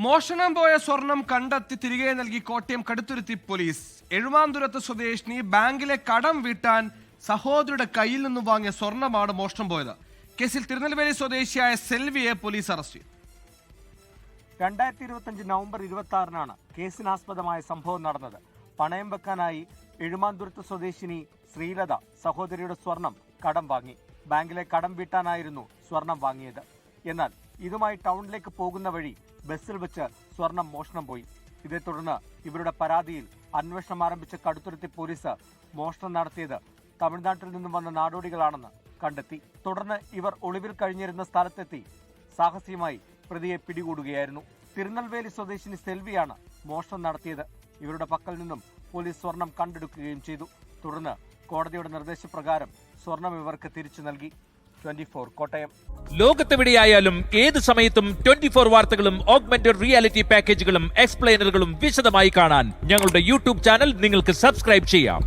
മോഷണം പോയ സ്വർണം കണ്ടെത്തി തിരികെ നൽകി കോട്ടയം കടുത്തുരുത്തി പോലീസ്. എഴുമാന്തുരത്ത് സ്വദേശിനി ബാങ്കിലെ കടം വീട്ടാൻ സഹോദരിയുടെ കയ്യിൽ നിന്നും വാങ്ങിയ സ്വർണമാണ് മോഷണം പോയത്. കേസിൽ തിരുനെൽവേലി സ്വദേശിയായ സെൽവിയെ പോലീസ് അറസ്റ്റ് ചെയ്തു. 2025 നവംബർ 26-നാണ് കേസിനാസ്പദമായ സംഭവം നടന്നത്. പണയം വെക്കാനായി എഴുമാന്തുരത്ത് സ്വദേശിനി ശ്രീലത സഹോദരിയുടെ സ്വർണം കടം വാങ്ങി. ബാങ്കിലെ കടം വീട്ടാനായിരുന്നു സ്വർണം വാങ്ങിയത്. എന്നാൽ ഇതുമായി ടൗണിലേക്ക് പോകുന്ന വഴി ബസ്സിൽ വെച്ച് സ്വർണം മോഷണം പോയി. ഇതേ തുടർന്ന് ഇവരുടെ പരാതിയിൽ അന്വേഷണം ആരംഭിച്ച കടുത്തുരുത്തി പോലീസ് മോഷണം നടത്തിയത് തമിഴ്നാട്ടിൽ നിന്നും വന്ന നാടോടികളാണെന്ന് കണ്ടെത്തി. തുടർന്ന് ഇവർ ഒളിവിൽ കഴിഞ്ഞിരുന്ന സ്ഥലത്തെത്തി സാഹസികമായി പ്രതിയെ പിടികൂടുകയായിരുന്നു. തിരുനെൽവേലി സ്വദേശിനി സെൽവിയാണ് മോഷണം നടത്തിയത്. ഇവരുടെ പക്കൽ നിന്നും പോലീസ് സ്വർണം കണ്ടെടുക്കുകയും ചെയ്തു. തുടർന്ന് കോടതിയുടെ നിർദ്ദേശപ്രകാരം സ്വർണം ഇവർക്ക് തിരിച്ചു നൽകി. 24 കോട്ടയം. ലോകത്തെവിടെയായാലും ഏത് സമയത്തും 24 വാർത്തകളും ഓഗ്മെന്റഡ് റിയാലിറ്റി പാക്കേജുകളും എക്സ്പ്ലെയിനറുകളും വിശദമായി കാണാൻ ഞങ്ങളുടെ യൂട്യൂബ് ചാനൽ നിങ്ങൾക്ക് സബ്സ്ക്രൈബ് ചെയ്യാം.